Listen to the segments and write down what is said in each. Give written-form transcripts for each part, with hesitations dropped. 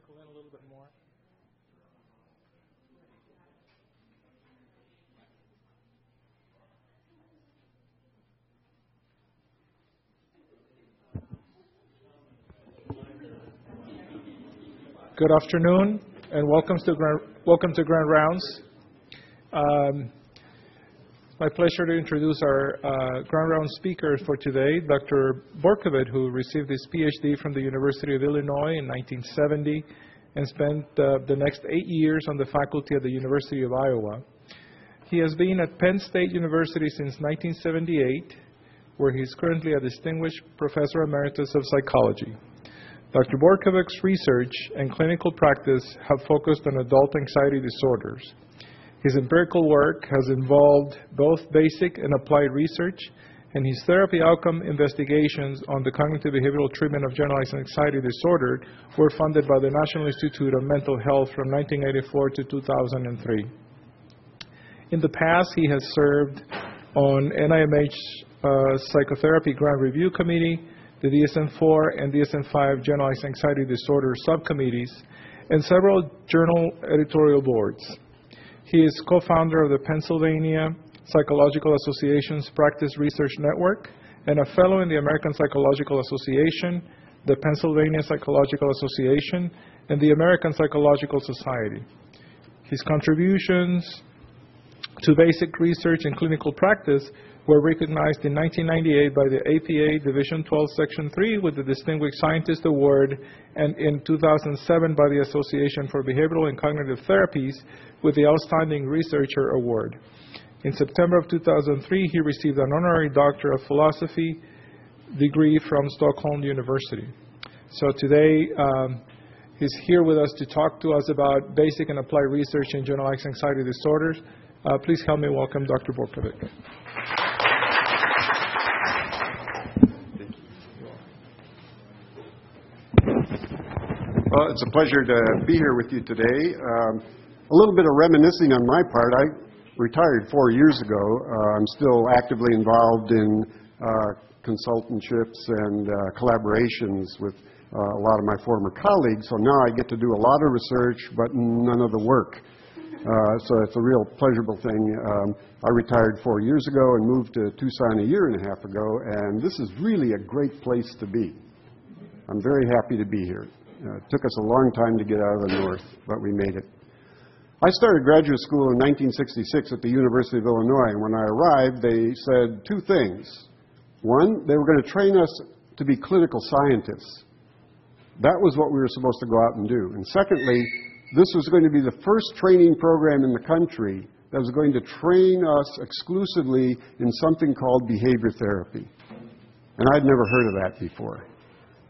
trickle in a little bit more. Good afternoon, and welcome to Grand Rounds. My pleasure to introduce our Grand Round speaker for today, Dr. Borkovic, who received his PhD from the University of Illinois in 1970 and spent the next 8 years on the faculty at the University of Iowa. He has been at Penn State University since 1978, where he is currently a distinguished professor emeritus of psychology. Dr. Borkovic's research and clinical practice have focused on adult anxiety disorders. His empirical work has involved both basic and applied research, and his therapy outcome investigations on the cognitive behavioral treatment of generalized anxiety disorder were funded by the National Institute of Mental Health from 1984 to 2003. In the past, he has served on NIMH Psychotherapy Grant Review Committee, the DSM-4 and DSM-5 Generalized Anxiety Disorder subcommittees, and several journal editorial boards. He is co-founder of the Pennsylvania Psychological Association's Practice Research Network and a fellow in the American Psychological Association, the Pennsylvania Psychological Association, and the American Psychological Society. His contributions to basic research and clinical practice were recognized in 1998 by the APA Division 12, Section 3 with the Distinguished Scientist Award, and in 2007 by the Association for Behavioral and Cognitive Therapies with the Outstanding Researcher Award. In September of 2003, he received an honorary Doctor of Philosophy degree from Stockholm University. So today, he's here with us to talk to us about basic and applied research in generalized anxiety disorders. Please help me welcome Dr. Borkovic. Well, it's a pleasure to be here with you today. A little bit of reminiscing on my part. I retired 4 years ago. I'm still actively involved in consultantships and collaborations with a lot of my former colleagues. So now I get to do a lot of research, but none of the work. So it's a real pleasurable thing. I retired 4 years ago and moved to Tucson a year and a half ago, and this is really a great place to be. I'm very happy to be here. It took us a long time to get out of the north, but we made it. I started graduate school in 1966 at the University of Illinois, and when I arrived, they said two things. One, they were going to train us to be clinical scientists. That was what we were supposed to go out and do. And secondly, this was going to be the first training program in the country that was going to train us exclusively in something called behavior therapy. And I'd never heard of that before.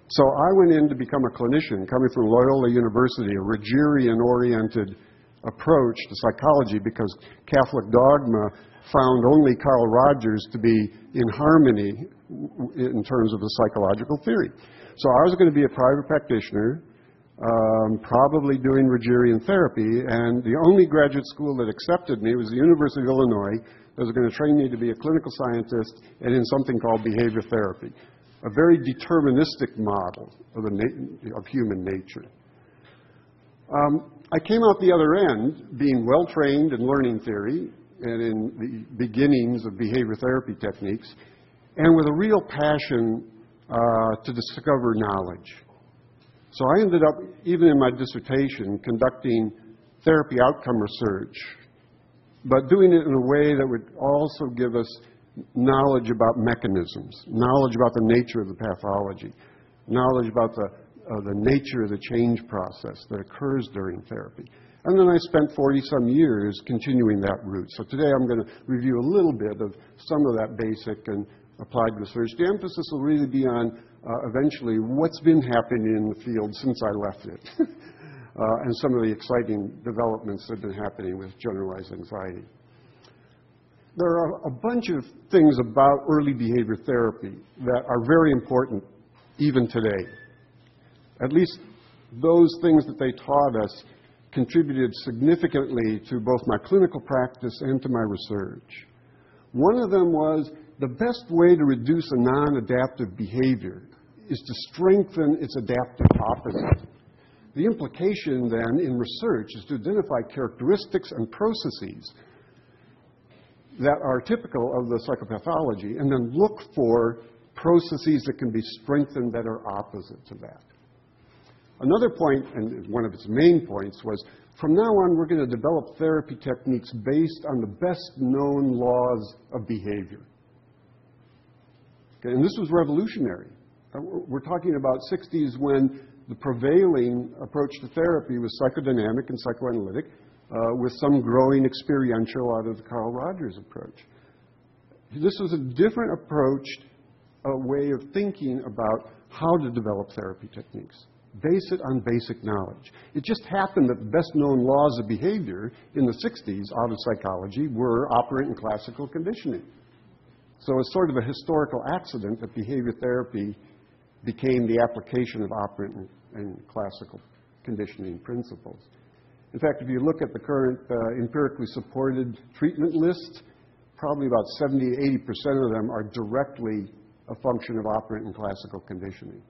So I went in to become a clinician, coming from Loyola University, a Rogerian-oriented approach to psychology, because Catholic dogma found only Carl Rogers to be in harmony in terms of the psychological theory. So I was going to be a private practitioner, probably doing Rogerian therapy, and the only graduate school that accepted me was the University of Illinois that was going to train me to be a clinical scientist and in something called behavior therapy. A very deterministic model of human nature. I came out the other end being well-trained in learning theory and in the beginnings of behavior therapy techniques, and with a real passion to discover knowledge. So I ended up, even in my dissertation, conducting therapy outcome research, but doing it in a way that would also give us knowledge about mechanisms, knowledge about the nature of the pathology, knowledge about the nature of the change process that occurs during therapy. And then I spent 40-some years continuing that route. So today I'm going to review a little bit of some of that basic and applied research. The emphasis will really be on eventually what's been happening in the field since I left it and some of the exciting developments that have been happening with generalized anxiety. There are a bunch of things about early behavior therapy that are very important even today. At least those things that they taught us contributed significantly to both my clinical practice and to my research. One of them was the best way to reduce a non-adaptive behavior is to strengthen its adaptive opposite. The implication then in research is to identify characteristics and processes that are typical of the psychopathology and then look for processes that can be strengthened that are opposite to that. Another point, and one of its main points, was from now on we're going to develop therapy techniques based on the best known laws of behavior. Okay, and this was revolutionary. We're talking about 60s when the prevailing approach to therapy was psychodynamic and psychoanalytic, with some growing experiential out of the Carl Rogers approach. This was a different approach, a way of thinking about how to develop therapy techniques. Base it on basic knowledge. It just happened that the best known laws of behavior in the 60s out of psychology were operant and classical conditioning. So it's sort of a historical accident that behavior therapy became the application of operant and classical conditioning principles. In fact, if you look at the current empirically supported treatment list, probably about 70-80% of them are directly a function of operant and classical conditioning.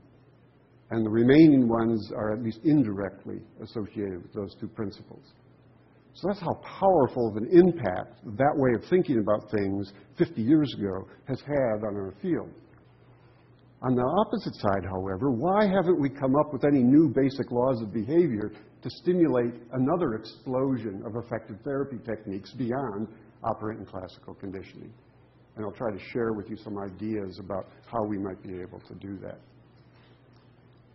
And the remaining ones are at least indirectly associated with those two principles. So that's how powerful of an impact that way of thinking about things 50 years ago has had on our field. On the opposite side, however, why haven't we come up with any new basic laws of behavior to stimulate another explosion of effective therapy techniques beyond operant and classical conditioning? And I'll try to share with you some ideas about how we might be able to do that.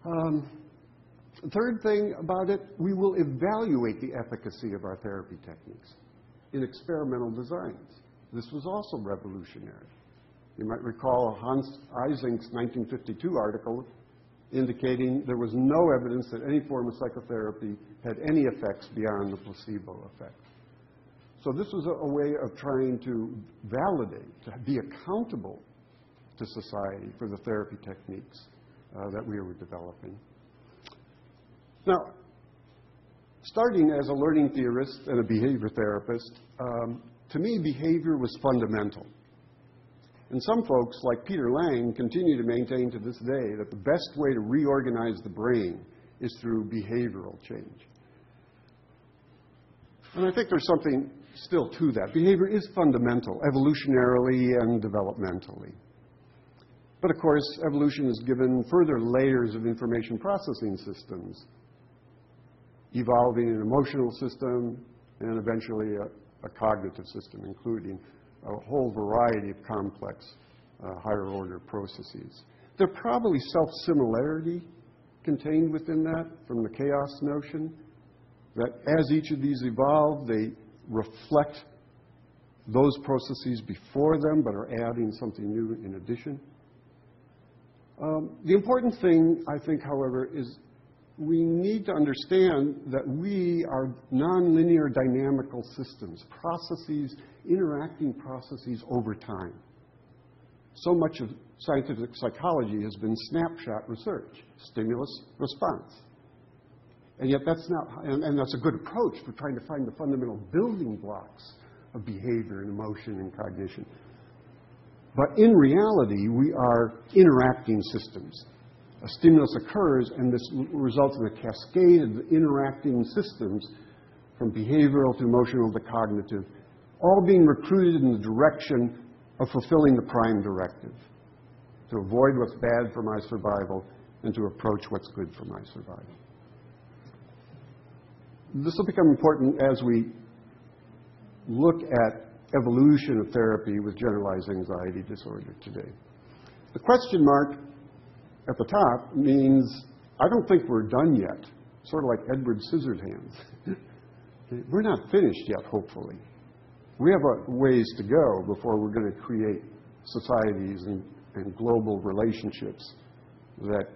The third thing about it, we will evaluate the efficacy of our therapy techniques in experimental designs. This was also revolutionary. You might recall Hans Eysenck's 1952 article indicating there was no evidence that any form of psychotherapy had any effects beyond the placebo effect. So this was a way of trying to validate, to be accountable to society for the therapy techniques that we were developing. Now, starting as a learning theorist and a behavior therapist, to me behavior was fundamental. And some folks, like Peter Lang, continue to maintain to this day that the best way to reorganize the brain is through behavioral change. And I think there's something still to that. Behavior is fundamental, evolutionarily and developmentally. But of course, evolution has given further layers of information processing systems, evolving an emotional system and eventually a cognitive system, including a whole variety of complex higher order processes. There's probably self-similarity contained within that from the chaos notion, that as each of these evolve, they reflect those processes before them but are adding something new in addition. The important thing, I think, however, is we need to understand that we are nonlinear dynamical systems, processes, interacting processes over time. So much of scientific psychology has been snapshot research, stimulus, response. And yet that's not, and that's a good approach for trying to find the fundamental building blocks of behavior and emotion and cognition. But in reality, we are interacting systems. A stimulus occurs, and this results in a cascade of interacting systems from behavioral to emotional to cognitive, all being recruited in the direction of fulfilling the prime directive, to avoid what's bad for my survival and to approach what's good for my survival. This will become important as we look at evolution of therapy with generalized anxiety disorder today. The question mark at the top means I don't think we're done yet, sort of like Edward Scissorhands. We're not finished yet, hopefully. We have a ways to go before we're going to create societies and global relationships that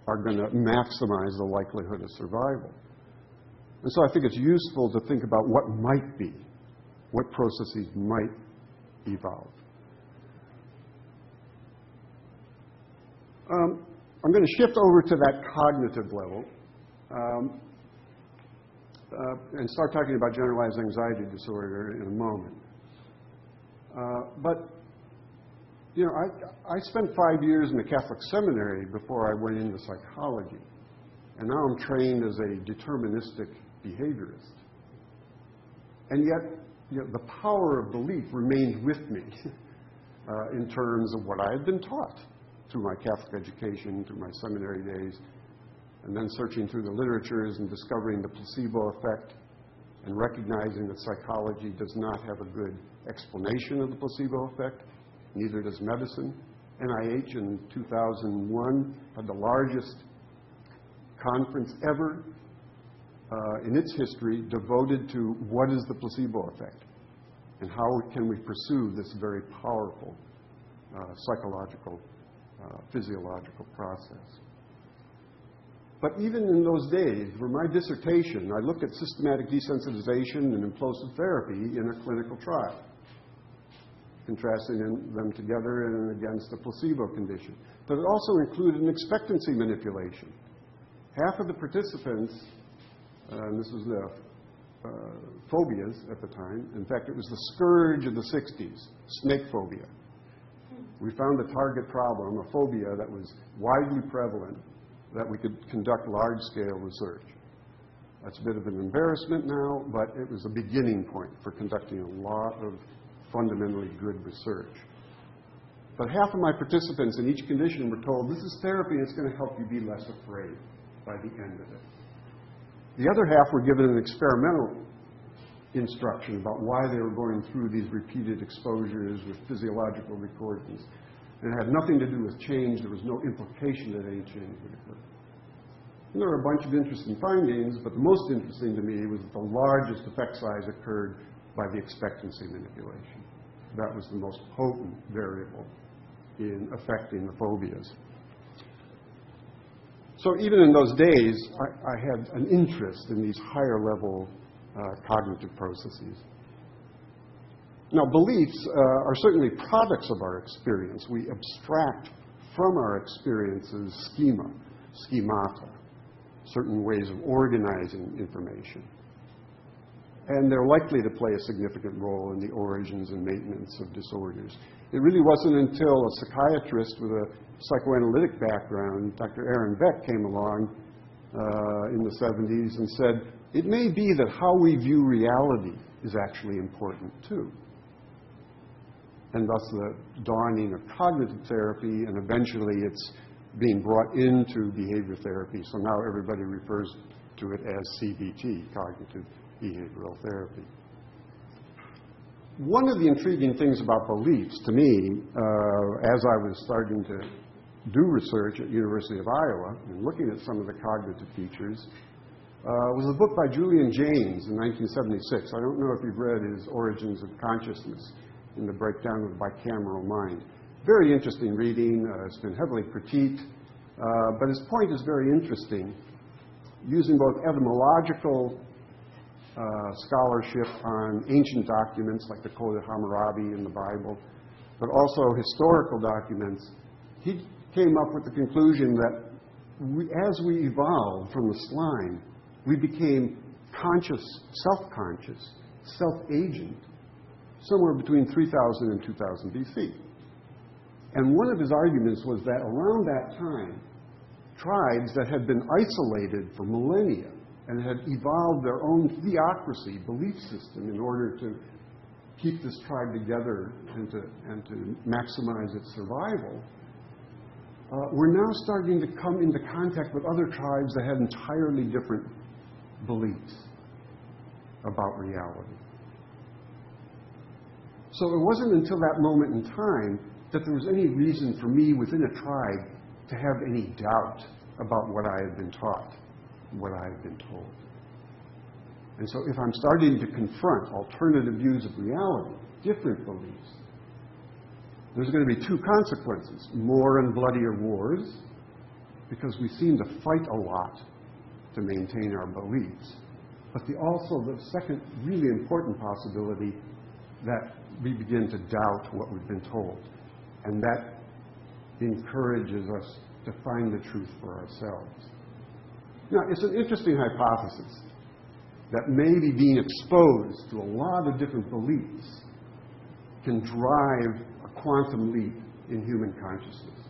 are going to maximize the likelihood of survival. And so I think it's useful to think about what might be, what processes might evolve. I'm going to shift over to that cognitive level and start talking about generalized anxiety disorder in a moment. But, you know, I spent 5 years in the Catholic seminary before I went into psychology. and now I'm trained as a deterministic behaviorist. And yet, the power of belief remained with me in terms of what I had been taught through my Catholic education, through my seminary days, and then searching through the literatures and discovering the placebo effect and recognizing that psychology does not have a good explanation of the placebo effect, neither does medicine. NIH in 2001 had the largest conference ever in its history devoted to what is the placebo effect and how can we pursue this very powerful psychological, physiological process. But even in those days, for my dissertation, I looked at systematic desensitization and implosive therapy in a clinical trial, contrasting them together and against a placebo condition. But it also included an expectancy manipulation. Half of the participants, and this was the phobias at the time, in fact, it was the scourge of the 60s, snake phobia. We found a target problem, a phobia that was widely prevalent, that we could conduct large-scale research. That's a bit of an embarrassment now, but it was a beginning point for conducting a lot of fundamentally good research. But half of my participants in each condition were told, this is therapy and it's going to help you be less afraid by the end of it. The other half were given an experimental instruction about why they were going through these repeated exposures with physiological recordings. And it had nothing to do with change. There was no implication that any change would occur. And there were a bunch of interesting findings, but the most interesting to me was that the largest effect size occurred by the expectancy manipulation. That was the most potent variable in affecting the phobias. So even in those days, I had an interest in these higher level cognitive processes. Now, beliefs are certainly products of our experience. We abstract from our experiences schemata, certain ways of organizing information. And they're likely to play a significant role in the origins and maintenance of disorders. It really wasn't until a psychiatrist with a psychoanalytic background, Dr. Aaron Beck, came along in the 70s and said, it may be that how we view reality is actually important too. And thus the dawning of cognitive therapy, and eventually it's being brought into behavior therapy. So now everybody refers to it as CBT, cognitive behavioral therapy. One of the intriguing things about beliefs to me, as I was starting to do research at University of Iowa and looking at some of the cognitive features, was a book by Julian Jaynes in 1976. I don't know if you've read his Origins of Consciousness in the Breakdown of the Bicameral Mind. Very interesting reading. It's been heavily critiqued, but his point is very interesting, using both etymological scholarship on ancient documents like the Code of Hammurabi in the Bible, but also historical documents. He came up with the conclusion that as we evolved from the slime, we became conscious, self-conscious, self-agent, somewhere between 3000 and 2000 BC. And one of his arguments was that around that time, tribes that had been isolated for millennia and had evolved their own theocracy, belief system, in order to keep this tribe together and to maximize its survival, we're now starting to come into contact with other tribes that had entirely different beliefs about reality. So it wasn't until that moment in time that there was any reason for me within a tribe to have any doubt about what I had been taught, what I had been told. And so if I'm starting to confront alternative views of reality, different beliefs, there's going to be two consequences: more and bloodier wars, because we seem to fight a lot to maintain our beliefs, but also the second really important possibility that we begin to doubt what we've been told, and that encourages us to find the truth for ourselves. Now, it's an interesting hypothesis that maybe being exposed to a lot of different beliefs can drive a quantum leap in human consciousness.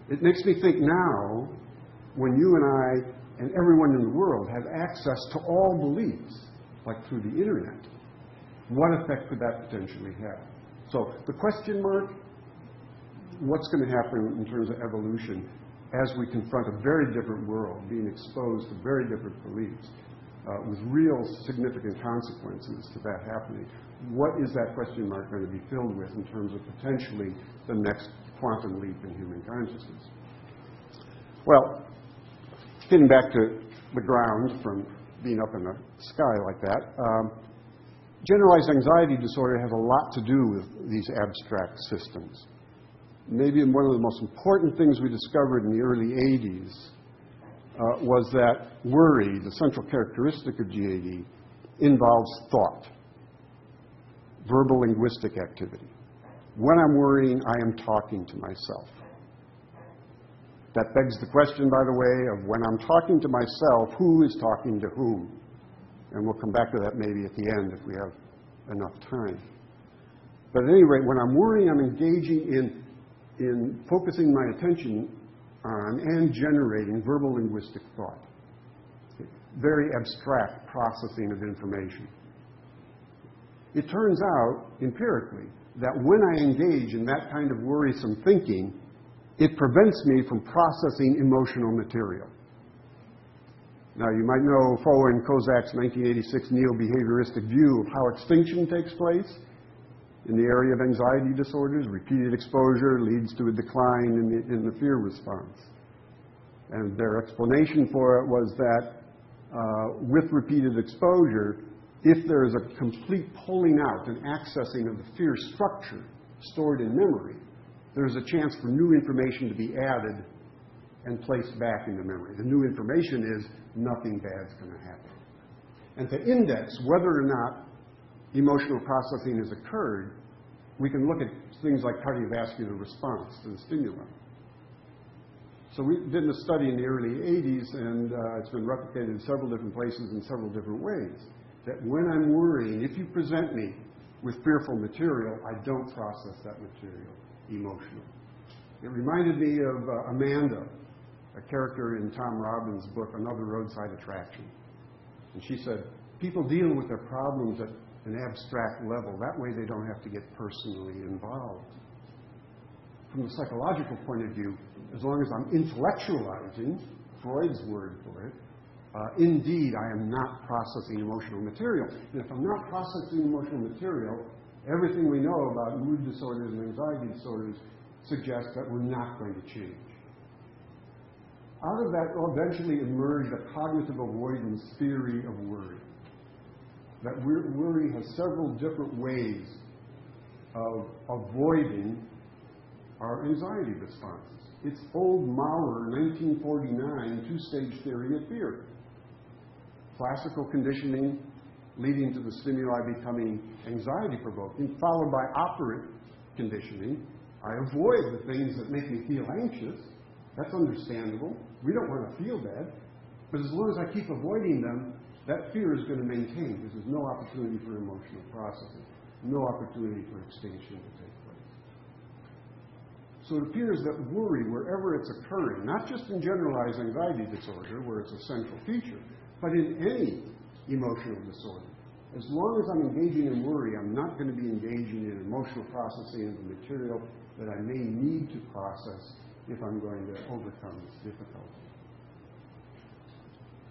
It makes me think now when you and I and everyone in the world have access to all beliefs, like through the internet, what effect could that potentially have? So the question mark, what's going to happen in terms of evolution as we confront a very different world, being exposed to very different beliefs, with real significant consequences to that happening? What is that question mark going to be filled with in terms of potentially the next quantum leap in human consciousness? Well, getting back to the ground from being up in the sky like that, generalized anxiety disorder has a lot to do with these abstract systems. Maybe one of the most important things we discovered in the early 80s was that worry, the central characteristic of GAD, involves thought, verbal linguistic activity. When I'm worrying, I am talking to myself. That begs the question, by the way, of when I'm talking to myself, who is talking to whom? And we'll come back to that maybe at the end if we have enough time. But at any rate, when I'm worrying, I'm engaging in focusing my attention on and generating verbal linguistic thought. Very abstract processing of information. It turns out, empirically, that when I engage in that kind of worrisome thinking, it prevents me from processing emotional material. Now, you might know, following Kozak's 1986 neo-behavioristic view of how extinction takes place in the area of anxiety disorders, repeated exposure leads to a decline in the fear response. And their explanation for it was that with repeated exposure, if there is a complete pulling out and accessing of the fear structure stored in memory, there's a chance for new information to be added and placed back into memory. The new information is nothing bad's going to happen. And to index whether or not emotional processing has occurred, we can look at things like cardiovascular response to the stimuli. So we did a study in the early 80s, and it's been replicated in several different places in several different ways, that when I'm worrying, if you present me with fearful material, I don't process that material emotionally. It reminded me of Amanda, a character in Tom Robbins' book, Another Roadside Attraction. And she said, people deal with their problems at an abstract level. That way they don't have to get personally involved. From the psychological point of view, as long as I'm intellectualizing, Freud's word for it, indeed I am not processing emotional material. And if I'm not processing emotional material, everything we know about mood disorders and anxiety disorders suggests that we're not going to change. Out of that eventually emerged a cognitive avoidance theory of worry. That worry has several different ways of avoiding our anxiety responses. It's old Maurer, 1949, two-stage theory of fear. Classical conditioning leading to the stimuli becoming anxiety-provoking, followed by operant conditioning. I avoid the things that make me feel anxious. That's understandable. We don't want to feel bad. But as long as I keep avoiding them, that fear is going to maintain because there's no opportunity for emotional processing, no opportunity for extinction to take place. So it appears that worry, wherever it's occurring, not just in generalized anxiety disorder, where it's a central feature, but in any emotional disorder, as long as I'm engaging in worry, I'm not going to be engaging in emotional processing of the material that I may need to process if I'm going to overcome this difficulty.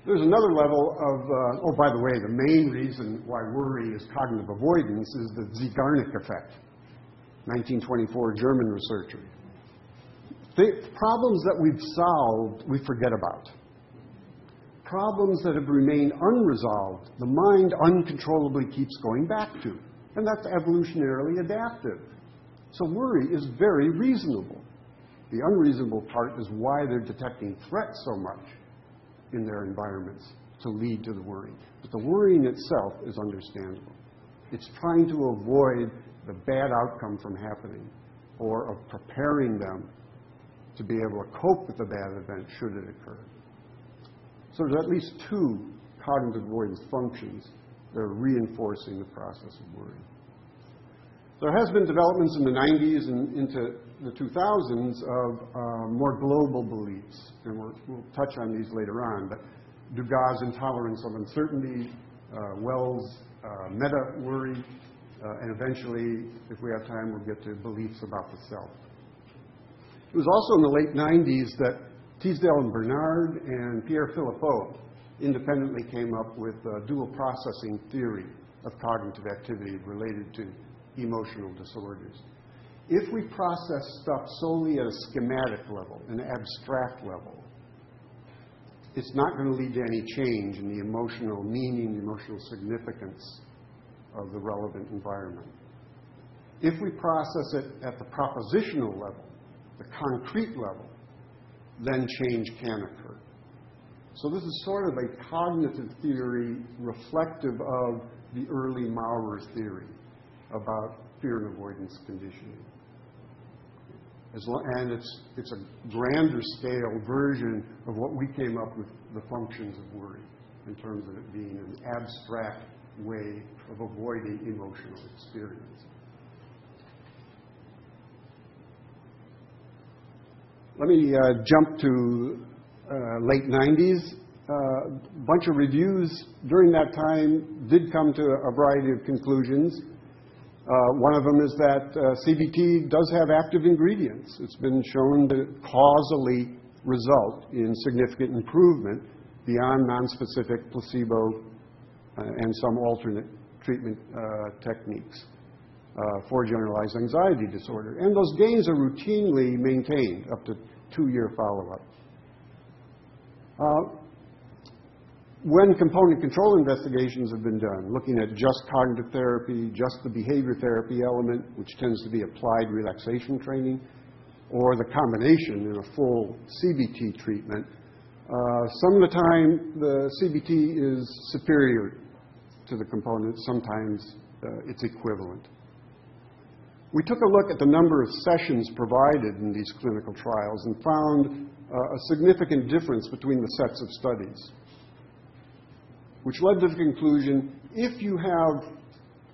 There's another level of, by the way, the main reason why worry is cognitive avoidance is the Zeigarnik effect, 1924 German researcher. The problems that we've solved, we forget about. Problems that have remained unresolved, the mind uncontrollably keeps going back to. And that's evolutionarily adaptive. So worry is very reasonable. The unreasonable part is why they're detecting threats so much in their environments to lead to the worry. But the worrying itself is understandable. It's trying to avoid the bad outcome from happening or of preparing them to be able to cope with the bad event should it occur. So there's at least two cognitive avoidance functions that are reinforcing the process of worry. There has been developments in the 90s and into the 2000s of more global beliefs, and we'll touch on these later on, but Dugas' intolerance of uncertainty, Wells' meta-worry, and eventually, if we have time, we'll get to beliefs about the self. It was also in the late 90s that Teasdale and Bernard and Pierre Philippot independently came up with a dual processing theory of cognitive activity related to emotional disorders. If we process stuff solely at a schematic level, an abstract level, it's not going to lead to any change in the emotional meaning, the emotional significance of the relevant environment. If we process it at the propositional level, the concrete level, then change can occur. So this is sort of a cognitive theory reflective of the early Maurer theory about fear and avoidance conditioning. And it's a grander scale version of what we came up with the functions of worry, in terms of it being an abstract way of avoiding emotional experience. Let me jump to late 90s. A bunch of reviews during that time did come to a variety of conclusions. One of them is that CBT does have active ingredients. It's been shown to causally result in significant improvement beyond nonspecific placebo and some alternate treatment techniques for generalized anxiety disorder. And those gains are routinely maintained up to 2-year follow-up. When component control investigations have been done, looking at just cognitive therapy, just the behavior therapy element, which tends to be applied relaxation training, or the combination in a full CBT treatment, some of the time the CBT is superior to the component. Sometimes it's equivalent. We took a look at the number of sessions provided in these clinical trials and found a significant difference between the sets of studies, which led to the conclusion, if you have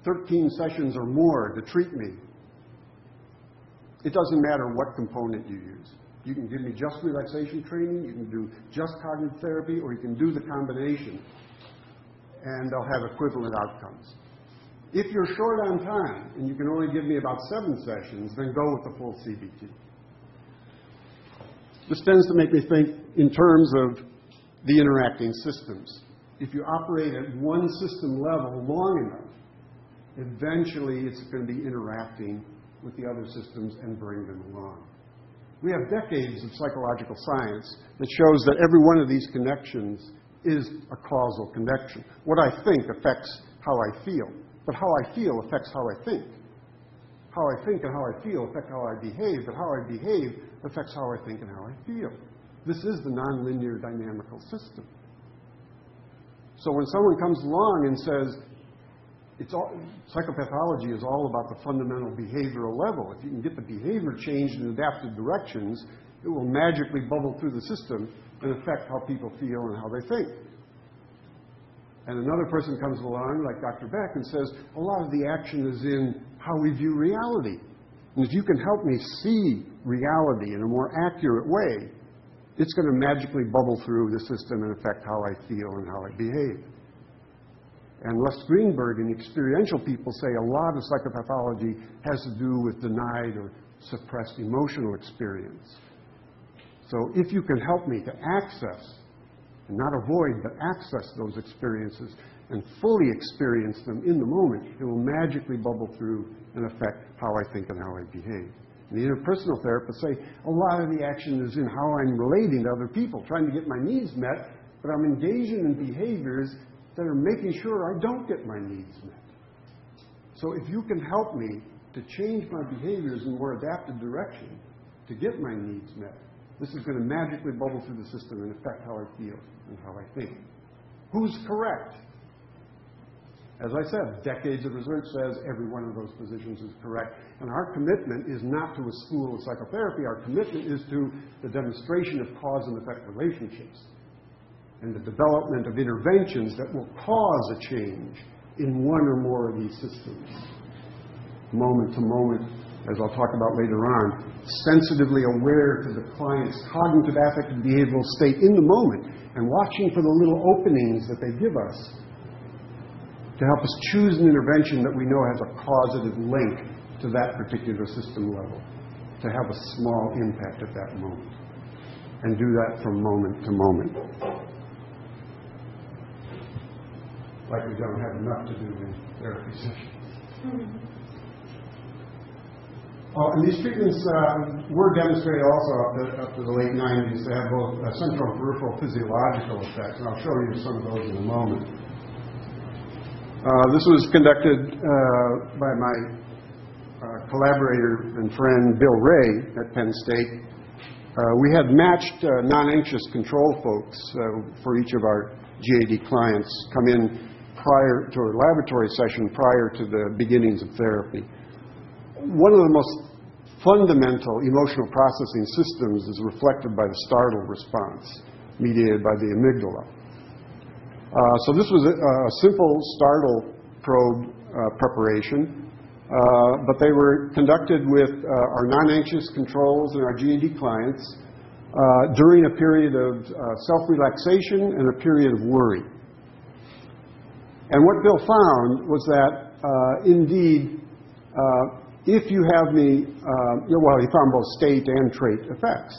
13 sessions or more to treat me, it doesn't matter what component you use. You can give me just relaxation training, you can do just cognitive therapy, or you can do the combination, and they'll have equivalent outcomes. If you're short on time and you can only give me about 7 sessions, then go with the full CBT. This tends to make me think in terms of the interacting systems. If you operate at one system level long enough, eventually it's going to be interacting with the other systems and bring them along. We have decades of psychological science that shows that every one of these connections is a causal connection. What I think affects how I feel, but how I feel affects how I think. How I think and how I feel affect how I behave, but how I behave affects how I think and how I feel. This is the nonlinear dynamical system. So when someone comes along and says, psychopathology is all about the fundamental behavioral level. If you can get the behavior changed in adaptive directions, it will magically bubble through the system and affect how people feel and how they think. And another person comes along, like Dr. Beck, and says, a lot of the action is in how we view reality. And if you can help me see reality in a more accurate way, it's going to magically bubble through the system and affect how I feel and how I behave. And Les Greenberg and experiential people say a lot of psychopathology has to do with denied or suppressed emotional experience. So if you can help me to access, and not avoid, but access those experiences and fully experience them in the moment, it will magically bubble through and affect how I think and how I behave. And the interpersonal therapists say a lot of the action is in how I'm relating to other people, trying to get my needs met, but I'm engaging in behaviors that are making sure I don't get my needs met. So if you can help me to change my behaviors in a more adaptive direction to get my needs met, this is going to magically bubble through the system and affect how I feel and how I think. Who's correct? As I said, decades of research says every one of those positions is correct. And our commitment is not to a school of psychotherapy. Our commitment is to the demonstration of cause and effect relationships and the development of interventions that will cause a change in one or more of these systems. moment to moment, as I'll talk about later on, sensitively aware to the client's cognitive, affective, behavioral state in the moment, and watching for the little openings that they give us to help us choose an intervention that we know has a causative link to that particular system level, to have a small impact at that moment, and do that from moment to moment. Like we don't have enough to do in therapy sessions. And these treatments were demonstrated also up to the late 90s to have both central and peripheral physiological effects, and I'll show you some of those in a moment. This was conducted by my collaborator and friend Bill Ray at Penn State. We had matched non-anxious control folks for each of our GAD clients come in prior to a laboratory session prior to the beginnings of therapy. One of the most fundamental emotional processing systems is reflected by the startle response mediated by the amygdala. So this was a simple startle probe preparation, but they were conducted with our non-anxious controls and our GAD clients during a period of self-relaxation and a period of worry. And what Bill found was that, indeed, if you have me, well, he found both state and trait effects.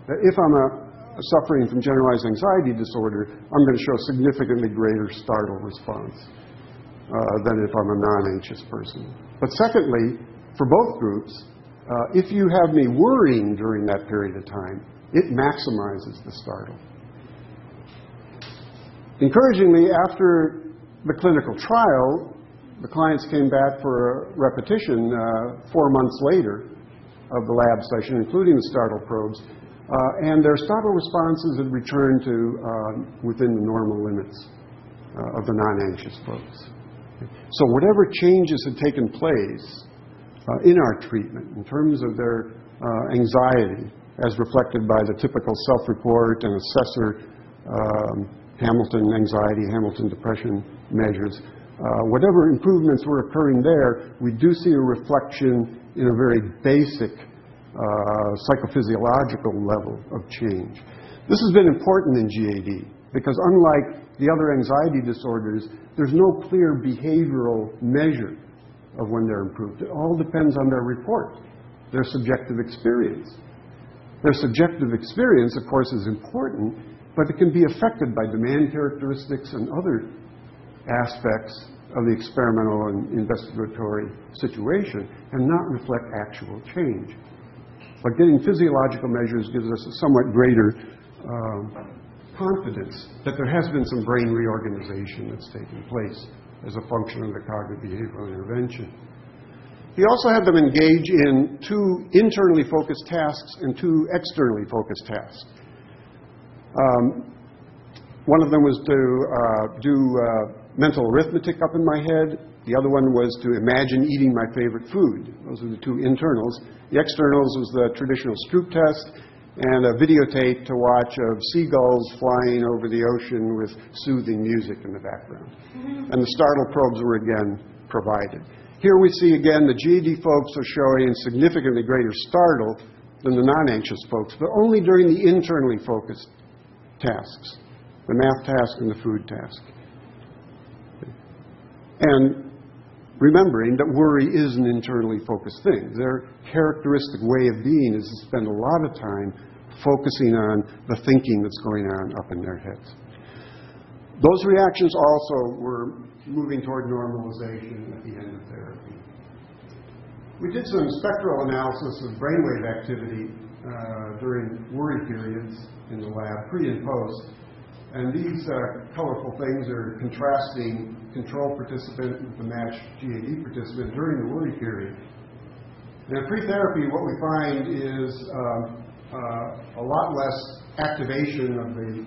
If I'm suffering from generalized anxiety disorder, I'm going to show significantly greater startle response than if I'm a non-anxious person. But secondly, for both groups, if you have me worrying during that period of time, it maximizes the startle. Encouragingly, after the clinical trial, the clients came back for a repetition 4 months later of the lab session, including the startle probes, and their startle responses had returned to within the normal limits of the non-anxious folks. So whatever changes had taken place in our treatment in terms of their anxiety, as reflected by the typical self-report and assessor Hamilton anxiety, Hamilton depression measures, whatever improvements were occurring there, we do see a reflection in a very basic psychophysiological level of change. This has been important in GAD because unlike the other anxiety disorders, there's no clear behavioral measure of when they're improved. It all depends on their report, their subjective experience. Their subjective experience, of course, is important, but it can be affected by demand characteristics and other aspects of the experimental and investigatory situation and not reflect actual change. But getting physiological measures gives us a somewhat greater confidence that there has been some brain reorganization that's taken place as a function of the cognitive behavioral intervention. He also had them engage in 2 internally focused tasks and 2 externally focused tasks. One of them was to do mental arithmetic up in my head. The other one was to imagine eating my favorite food. Those are the 2 internals. The externals was the traditional Stroop test and a videotape to watch of seagulls flying over the ocean with soothing music in the background. And the startle probes were again provided. Here we see again the GAD folks are showing significantly greater startle than the non-anxious folks, but only during the internally focused tasks, the math task and the food task. And remembering that worry is an internally focused thing. Their characteristic way of being is to spend a lot of time focusing on the thinking that's going on up in their heads. Those reactions also were moving toward normalization at the end of therapy. We did some spectral analysis of brainwave activity during worry periods in the lab, pre and post. And these colorful things are contrasting control participant with the matched GAD participant during the worry period. And in pre-therapy, what we find is a lot less activation of the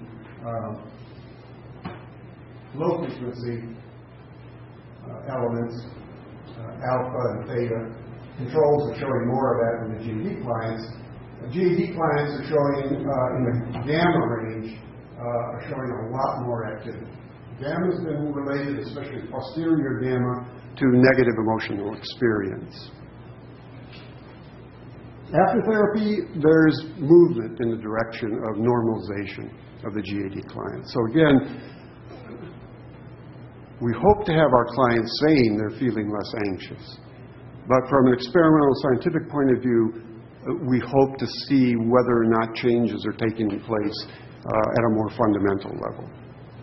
low-frequency elements, alpha and theta. Controls are showing more of that in the GAD clients. GAD clients are showing, in the gamma range, are showing a lot more activity. Gamma has been related, especially posterior gamma, to negative emotional experience. After therapy, there's movement in the direction of normalization of the GAD client. So again, we hope to have our clients saying they're feeling less anxious. But from an experimental scientific point of view, we hope to see whether or not changes are taking place at a more fundamental level.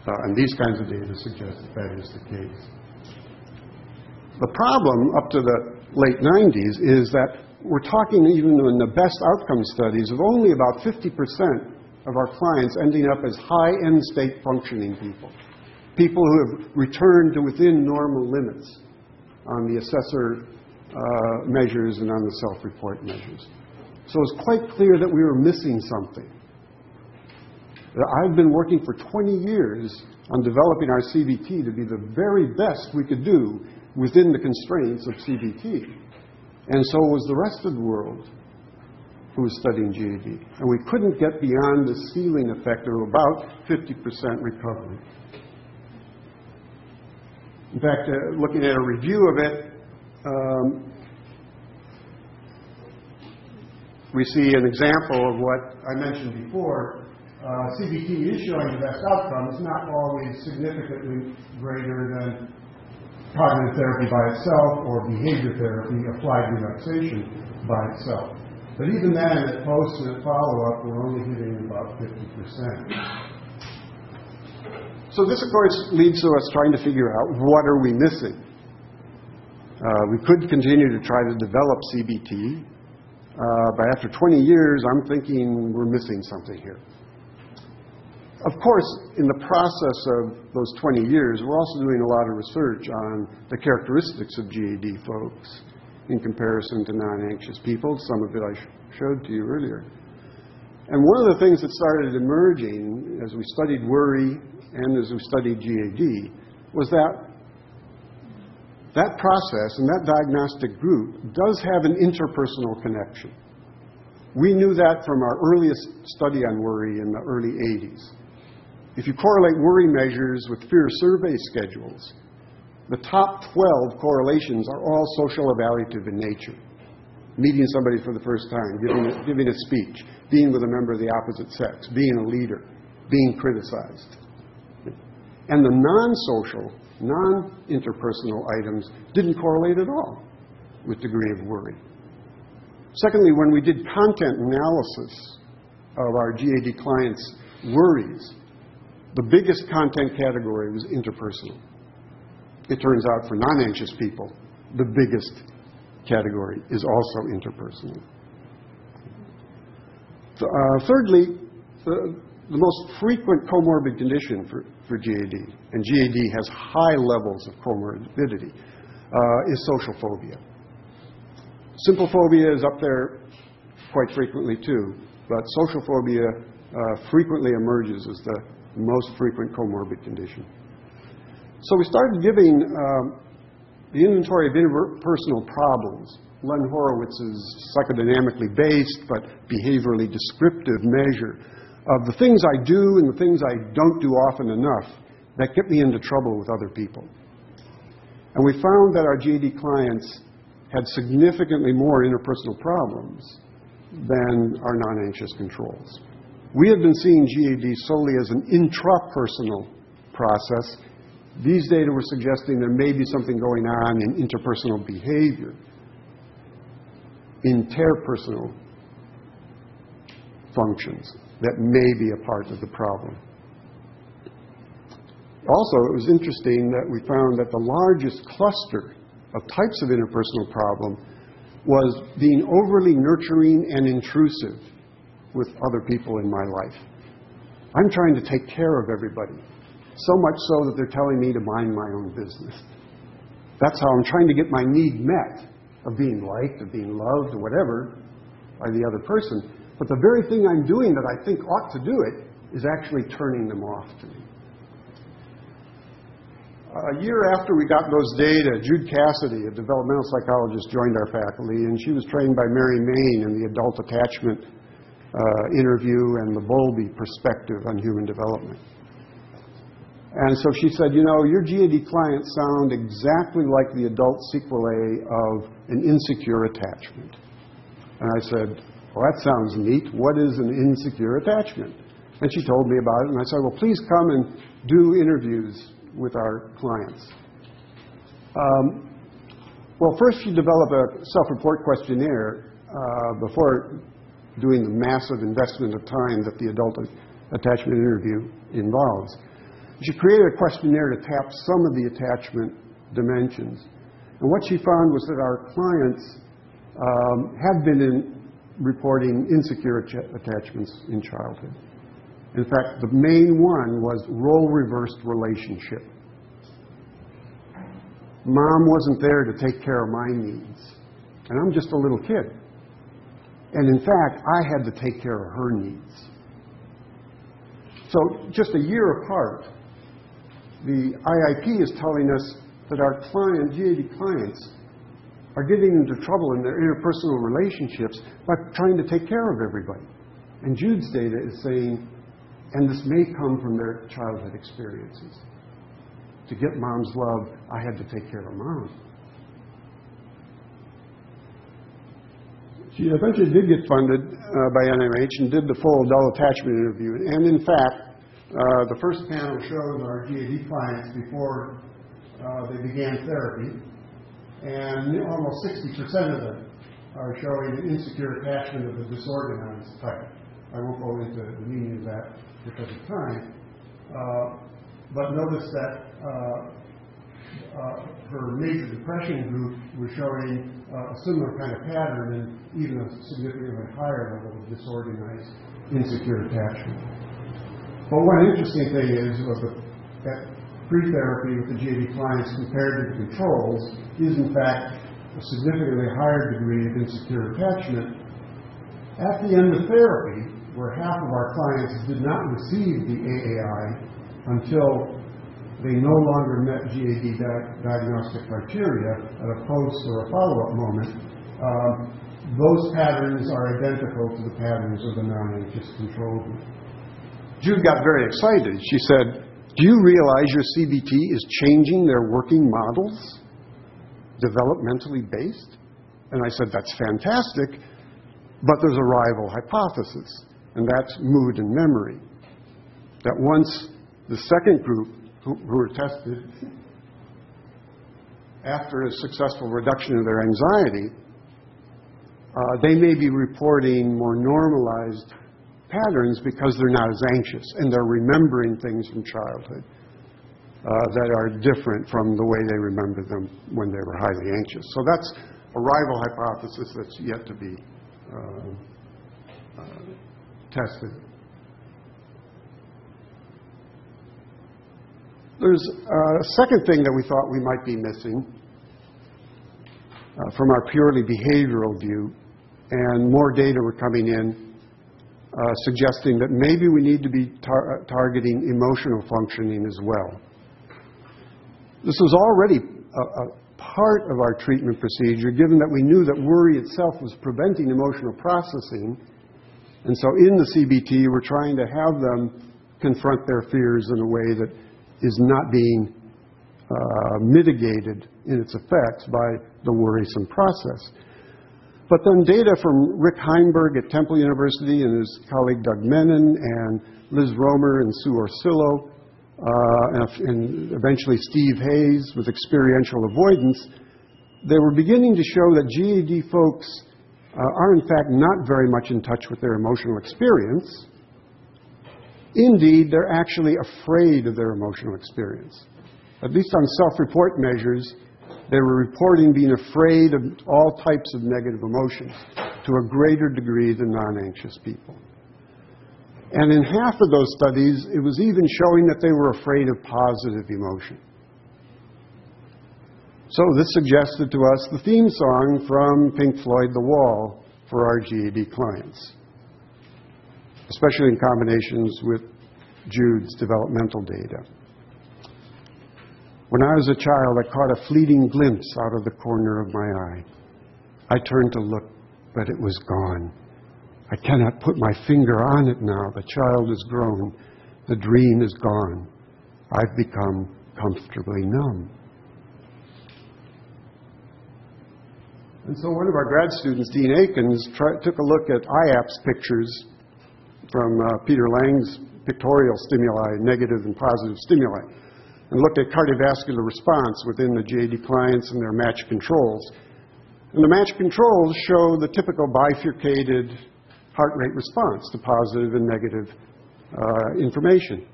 And these kinds of data suggest that that is the case. The problem up to the late 90s is that we're talking, even in the best outcome studies, of only about 50% of our clients ending up as high-end state functioning people. People who have returned to within normal limits on the assessor measures and on the self-report measures. So it's quite clear that we were missing something. I've been working for 20 years on developing our CBT to be the very best we could do within the constraints of CBT. And so was the rest of the world who was studying GAD. And we couldn't get beyond the ceiling effect of about 50% recovery. In fact, looking at a review of it, we see an example of what I mentioned before. CBT is showing the best outcomes, not always significantly greater than cognitive therapy by itself or behavior therapy, applied relaxation by itself. But even then, at post and at follow-up, we're only hitting about 50%. So this, of course, leads to us trying to figure out what are we missing. We could continue to try to develop CBT, but after 20 years, I'm thinking we're missing something here. Of course, in the process of those 20 years, we're also doing a lot of research on the characteristics of GAD folks in comparison to non-anxious people. Some of it I showed to you earlier. And one of the things that started emerging as we studied worry and as we studied GAD was that that process and that diagnostic group does have an interpersonal connection. We knew that from our earliest study on worry in the early 80s. If you correlate worry measures with fear survey schedules, the top 12 correlations are all social evaluative in nature. Meeting somebody for the first time, giving a speech, being with a member of the opposite sex, being a leader, being criticized. And the non-social, non-interpersonal items didn't correlate at all with degree of worry. Secondly, when we did content analysis of our GAD clients' worries, the biggest content category was interpersonal. It turns out for non-anxious people, the biggest category is also interpersonal. Thirdly, the most frequent comorbid condition for GAD, and GAD has high levels of comorbidity, is social phobia. Simple phobia is up there quite frequently too, but social phobia frequently emerges as the most frequent comorbid condition. So we started giving the inventory of interpersonal problems, Len Horowitz's psychodynamically based but behaviorally descriptive measure of the things I do and the things I don't do often enough that get me into trouble with other people. And we found that our GAD clients had significantly more interpersonal problems than our non-anxious controls. We had been seeing GAD solely as an intrapersonal process. These data were suggesting there may be something going on in interpersonal behavior, interpersonal functions that may be a part of the problem. Also, it was interesting that we found that the largest cluster of types of interpersonal problem was being overly nurturing and intrusive with other people in my life. I'm trying to take care of everybody, so much so that they're telling me to mind my own business. That's how I'm trying to get my need met of being liked, of being loved, or whatever, by the other person. But the very thing I'm doing that I think ought to do it is actually turning them off to me. A year after we got those data, Jude Cassidy, a developmental psychologist, joined our faculty, and she was trained by Mary Main in the adult attachment interview and the Bowlby perspective on human development. And so she said, you know, your GAD clients sound exactly like the adult sequelae of an insecure attachment. And I said, well, that sounds neat. What is an insecure attachment? And she told me about it, and I said, well, please come and do interviews with our clients. Well, first you develop a self-report questionnaire before doing the massive investment of time that the adult attachment interview involves. She created a questionnaire to tap some of the attachment dimensions. And what she found was that our clients had been reporting insecure attachments in childhood. In fact, the main one was role-reversed relationship. Mom wasn't there to take care of my needs, and I'm just a little kid. And in fact, I had to take care of her needs. So just a year apart, the IIP is telling us that our GAD clients are getting into trouble in their interpersonal relationships by trying to take care of everybody. And Jude's data is saying, and this may come from their childhood experiences. To get mom's love, I had to take care of mom. She eventually did get funded by NIH and did the full adult attachment interview. And in fact, the first panel shows our GAD clients before they began therapy. And almost 60% of them are showing an insecure attachment of the disorganized type. I won't go into the meaning of that because of time. But notice that her major depression group was showing a similar kind of pattern and even a significantly higher level of disorganized insecure attachment. But one interesting thing is that pre-therapy with the GAD clients compared to the controls is in fact a significantly higher degree of insecure attachment. At the end of therapy, where half of our clients did not receive the AAI until they no longer met GAD diagnostic criteria at a post or a follow-up moment, those patterns are identical to the patterns of the non-anxious control group. Jude got very excited. She said, do you realize your CBT is changing their working models, developmentally based? And I said, that's fantastic, but there's a rival hypothesis, and that's mood and memory. That once the second group who were tested, after a successful reduction of their anxiety, they may be reporting more normalized patterns because they're not as anxious and they're remembering things from childhood that are different from the way they remember them when they were highly anxious. So that's a rival hypothesis that's yet to be tested. There's a second thing that we thought we might be missing from our purely behavioral view, and more data were coming in suggesting that maybe we need to be targeting emotional functioning as well. This was already a part of our treatment procedure, given that we knew that worry itself was preventing emotional processing. And so in the CBT, we're trying to have them confront their fears in a way that is not being mitigated in its effects by the worrisome process. But then data from Rick Heinberg at Temple University and his colleague Doug Menon and Liz Romer and Sue Orsillo and eventually Steve Hayes with experiential avoidance, they were beginning to show that GAD folks are in fact not very much in touch with their emotional experience. Indeed, they're actually afraid of their emotional experience. At least on self-report measures, they were reporting being afraid of all types of negative emotions to a greater degree than non-anxious people. And in half of those studies, it was even showing that they were afraid of positive emotion. So this suggested to us the theme song from Pink Floyd, The Wall, for our GAD clients, especially in combinations with Jude's developmental data. When I was a child, I caught a fleeting glimpse out of the corner of my eye. I turned to look, but it was gone. I cannot put my finger on it now. The child is grown. The dream is gone. I've become comfortably numb. And so one of our grad students, Dean Akins, took a look at IAPS pictures from Peter Lang's pictorial stimuli, negative and positive stimuli, and looked at cardiovascular response within the GAD clients and their matched controls. And the matched controls show the typical bifurcated heart rate response to positive and negative information.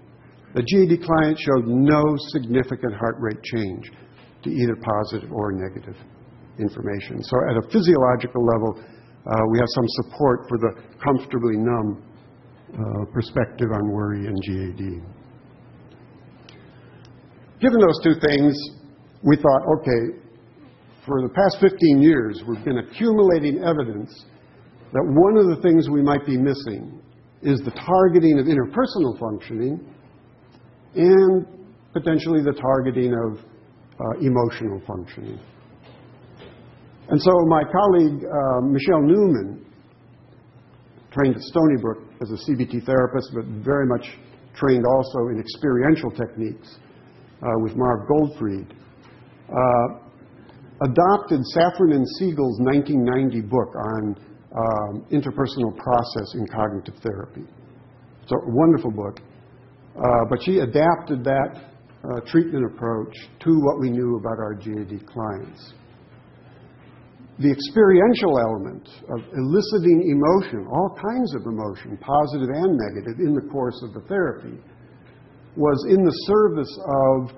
The GAD client showed no significant heart rate change to either positive or negative information. So at a physiological level, we have some support for the comfortably numb perspective on worry and GAD. Given those two things, we thought, okay, for the past 15 years, we've been accumulating evidence that one of the things we might be missing is the targeting of interpersonal functioning and potentially the targeting of emotional functioning. And so my colleague, Michelle Newman, trained at Stony Brook as a CBT therapist, but very much trained also in experiential techniques with Marv Goldfried, adopted Safran and Siegel's 1990 book on interpersonal process in cognitive therapy. It's a wonderful book, but she adapted that treatment approach to what we knew about our GAD clients. The experiential element of eliciting emotion, all kinds of emotion, positive and negative, in the course of the therapy, was in the service of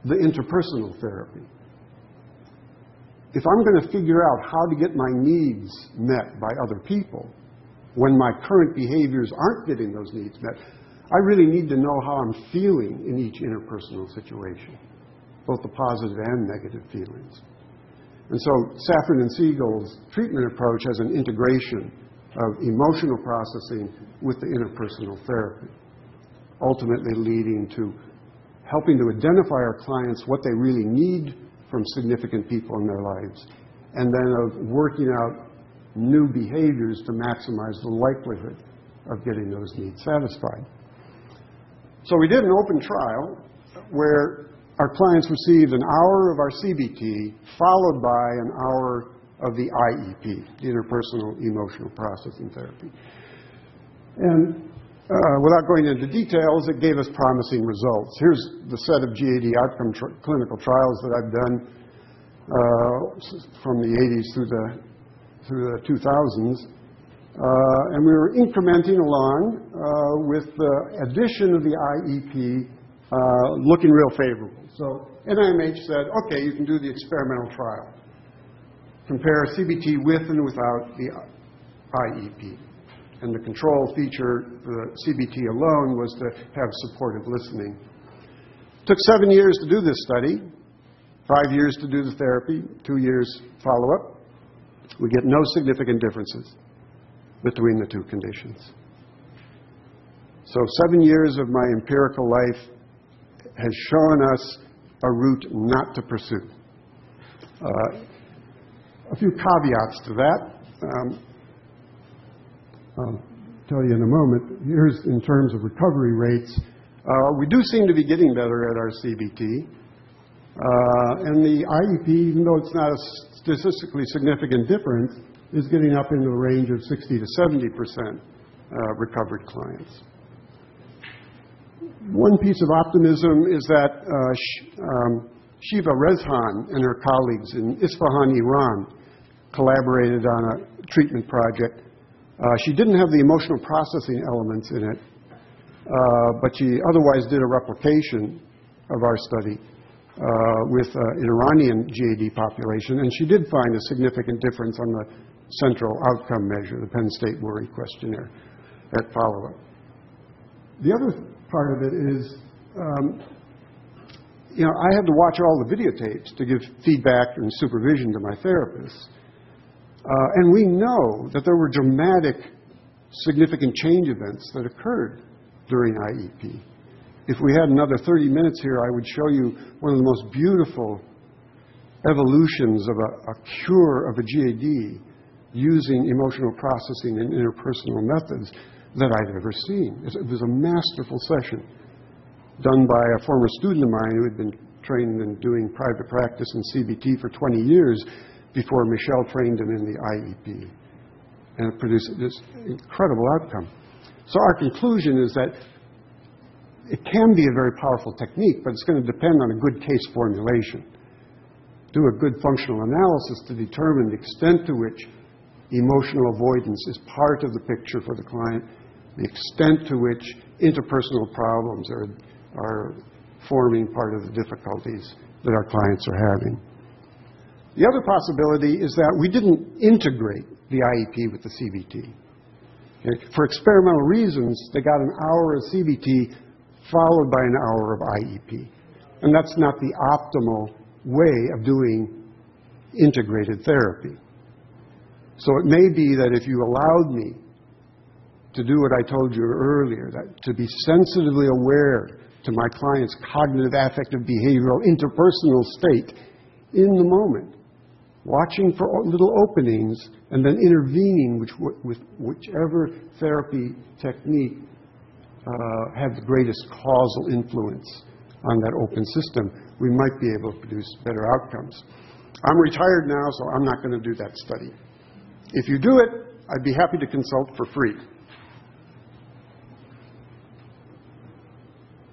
the interpersonal therapy. If I'm going to figure out how to get my needs met by other people, when my current behaviors aren't getting those needs met, I really need to know how I'm feeling in each interpersonal situation, both the positive and negative feelings. And so Safran and Siegel's treatment approach has an integration of emotional processing with the interpersonal therapy, ultimately leading to helping to identify our clients what they really need from significant people in their lives, and then of working out new behaviors to maximize the likelihood of getting those needs satisfied. So we did an open trial where our clients received an hour of our CBT followed by an hour of the IEP, the interpersonal emotional processing therapy. And without going into details, it gave us promising results. Here's the set of GAD outcome clinical trials that I've done from the 80s through the 2000s. And we were incrementing along with the addition of the IEP looking real favorable. So NIMH said, okay, you can do the experimental trial. Compare CBT with and without the IEP. And the control feature for the CBT alone was to have supportive listening. It took 7 years to do this study, 5 years to do the therapy, 2 years follow-up. We get no significant differences between the two conditions. So 7 years of my empirical life has shown us a route not to pursue. A few caveats to that. I'll tell you in a moment. Here's in terms of recovery rates. We do seem to be getting better at our CBT. And the IEP, even though it's not a statistically significant difference, is getting up into the range of 60 to 70% recovered clients. One piece of optimism is that Shiva Rezhan and her colleagues in Isfahan, Iran, collaborated on a treatment project. She didn't have the emotional processing elements in it, but she otherwise did a replication of our study with an Iranian GAD population, and she did find a significant difference on the central outcome measure, the Penn State Worry Questionnaire, at follow-up. The other part of it is, I had to watch all the videotapes to give feedback and supervision to my therapists. And we know that there were dramatic, significant change events that occurred during IEP. If we had another 30 minutes here, I would show you one of the most beautiful evolutions of a cure of a GAD using emotional processing and interpersonal methods that I'd ever seen. It was a masterful session. done by a former student of mine who had been trained in doing private practice in CBT for 20 years before Michelle trained him in the IEP. And it produced this incredible outcome. So our conclusion is that it can be a very powerful technique, but it's going to depend on a good case formulation. Do a good functional analysis to determine the extent to which emotional avoidance is part of the picture for the client, the extent to which interpersonal problems are forming part of the difficulties that our clients are having. The other possibility is that we didn't integrate the IEP with the CBT. Okay? For experimental reasons, they got an hour of CBT followed by an hour of IEP. And that's not the optimal way of doing integrated therapy. So it may be that if you allowed me to do what I told you earlier, that to be sensitively aware to my client's cognitive, affective, behavioral, interpersonal state in the moment, watching for little openings, and then intervening with whichever therapy technique had the greatest causal influence on that open system, we might be able to produce better outcomes. I'm retired now, so I'm not going to do that study. If you do it, I'd be happy to consult for free.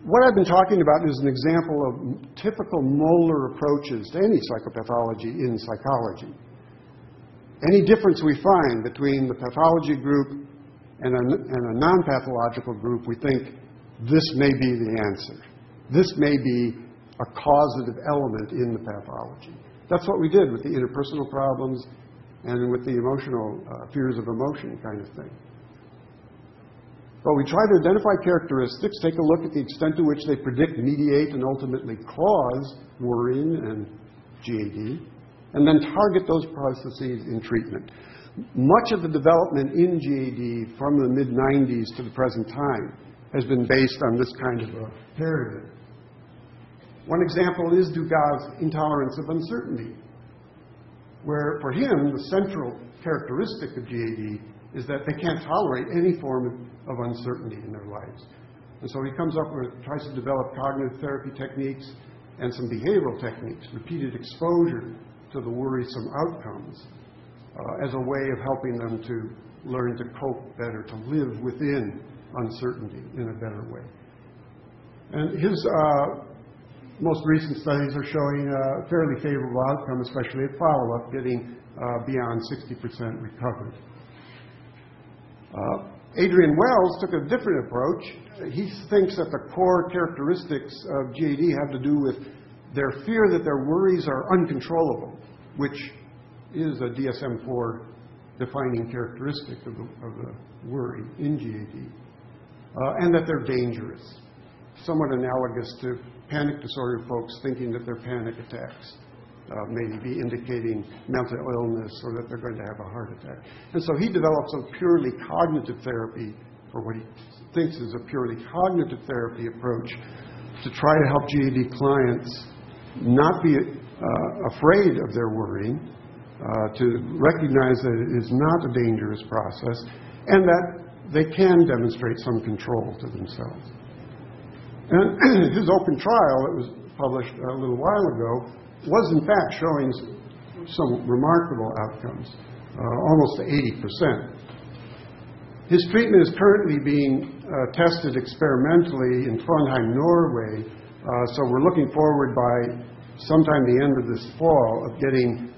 What I've been talking about is an example of typical molar approaches to any psychopathology in psychology. Any difference we find between the pathology group and a non-pathological group, we think this may be the answer. This may be a causative element in the pathology. That's what we did with the interpersonal problems and with the emotional fears of emotion kind of thing. But we try to identify characteristics, take a look at the extent to which they predict, mediate, and ultimately cause worrying and GAD, and then target those processes in treatment. Much of the development in GAD from the mid-90s to the present time has been based on this kind of a paradigm. One example is Dugas' intolerance of uncertainty, where for him the central characteristic of GAD is that they can't tolerate any form of uncertainty in their lives. And so he comes up with, tries to develop cognitive therapy techniques and some behavioral techniques, repeated exposure to the worrisome outcomes as a way of helping them to learn to cope better, to live within uncertainty in a better way. And his most recent studies are showing a fairly favorable outcome, especially at follow-up, getting beyond 60% recovered. Adrian Wells took a different approach. He thinks that the core characteristics of GAD have to do with their fear that their worries are uncontrollable, which is a DSM-4 defining characteristic of the worry in GAD, and that they're dangerous, somewhat analogous to panic disorder folks thinking that their panic attacks may be indicating mental illness or that they're going to have a heart attack. And so he develops a purely cognitive therapy, or what he thinks is a purely cognitive therapy approach, to try to help GAD clients not be afraid of their worrying, to recognize that it is not a dangerous process, and that they can demonstrate some control to themselves. And his open trial that was published a little while ago was in fact showing some remarkable outcomes, almost to 80%. His treatment is currently being tested experimentally in Trondheim, Norway, so we're looking forward by sometime the end of this fall of getting